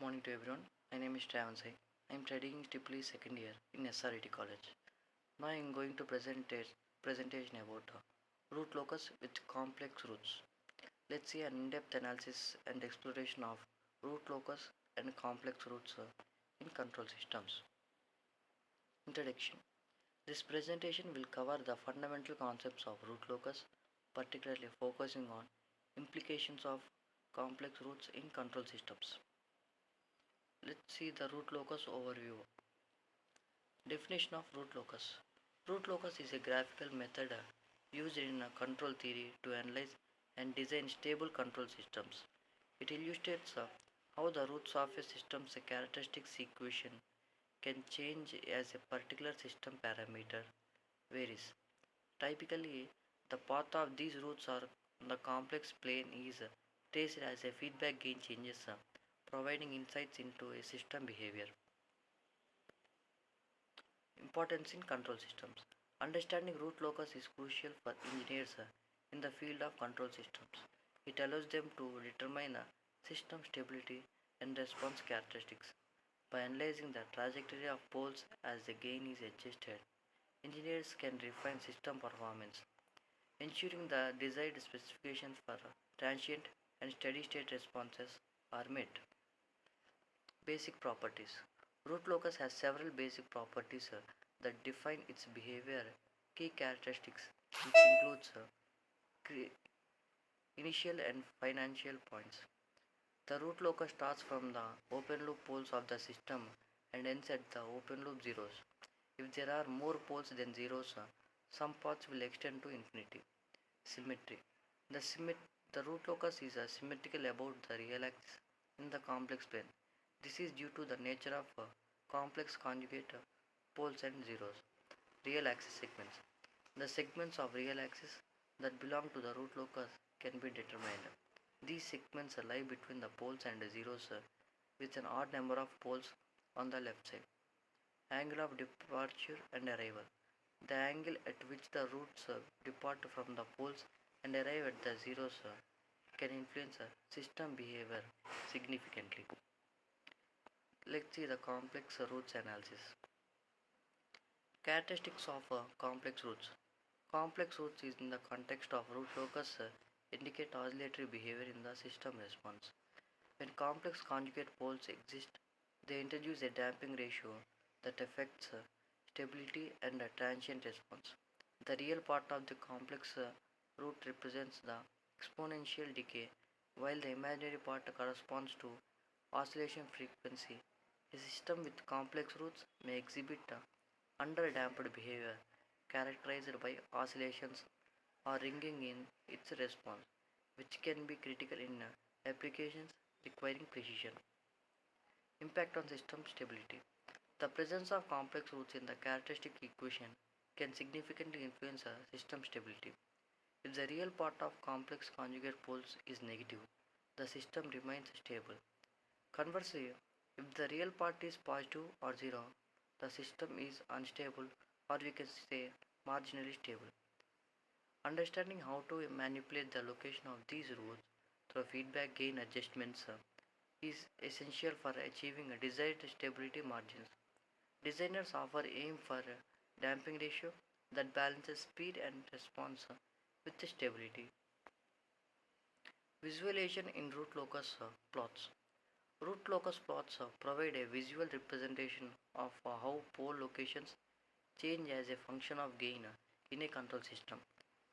Good morning to everyone. My name is Travansi. I am studying triple E second year in SRET college. Now I am going to present a presentation about root locus with complex roots. Let's see an in-depth analysis and exploration of root locus and complex roots in control systems. Introduction. This presentation will cover the fundamental concepts of root locus, particularly focusing on implications of complex roots in control systems. Let's see the root locus overview. Definition of root locus. Root locus is a graphical method used in control theory to analyze and design stable control systems. It illustrates how the roots of a system's characteristics equation can change as a particular system parameter varies. Typically, the path of these roots are the complex plane is traced as a feedback gain changes, providing insights into a system behavior. Importance in control systems. Understanding root locus is crucial for engineers in the field of control systems. It allows them to determine system stability and response characteristics. By analyzing the trajectory of poles as the gain is adjusted, engineers can refine system performance, ensuring the desired specifications for transient and steady state responses are met. Basic properties. Root locus has several basic properties that define its behavior. Key characteristics, which includes initial and financial points. The root locus starts from the open loop poles of the system and ends at the open loop zeros. If there are more poles than zeros, some paths will extend to infinity. Symmetry. The root locus is symmetrical about the real axis in the complex plane. This is due to the nature of complex conjugate poles and zeros. Real axis segments. The segments of real axis that belong to the root locus can be determined. These segments lie between the poles and the zeros with an odd number of poles on the left side. Angle of departure and arrival. The angle at which the roots depart from the poles and arrive at the zeros can influence system behavior significantly. Let's see the complex roots analysis. Characteristics of complex roots. Complex roots is in the context of root locus indicate oscillatory behavior in the system response. When complex conjugate poles exist, they introduce a damping ratio that affects stability and transient response. The real part of the complex root represents the exponential decay, while the imaginary part corresponds to oscillation frequency. A system with complex roots may exhibit underdamped behavior characterized by oscillations or ringing in its response, which can be critical in applications requiring precision. Impact on system stability. The presence of complex roots in the characteristic equation can significantly influence system stability. If the real part of complex conjugate poles is negative, the system remains stable. Conversely, if the real part is positive or zero, the system is unstable, or we can say marginally stable. Understanding how to manipulate the location of these roots through feedback gain adjustments is essential for achieving a desired stability margins. Designers often aim for a damping ratio that balances speed and response with the stability. Visualization in root locus plots. Root locus plots provide a visual representation of how pole locations change as a function of gain in a control system.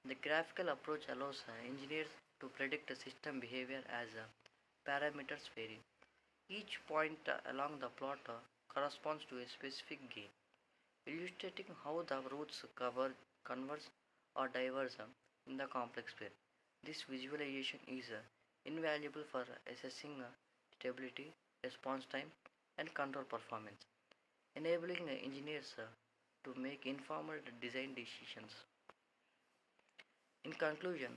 The graphical approach allows engineers to predict system behavior as parameters vary. Each point along the plot corresponds to a specific gain, illustrating how the roots converge or diverge in the complex plane. This visualization is invaluable for assessing stability, response time, and control performance, enabling engineers to make informed design decisions. In conclusion,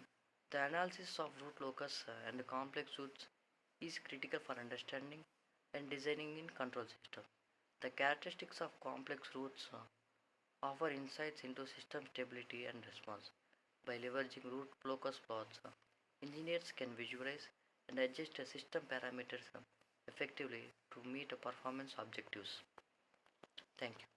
the analysis of root locus and complex roots is critical for understanding and designing in control systems. The characteristics of complex roots offer insights into system stability and response. By leveraging root locus plots, engineers can visualize and adjust system parameters effectively to meet performance objectives. Thank you.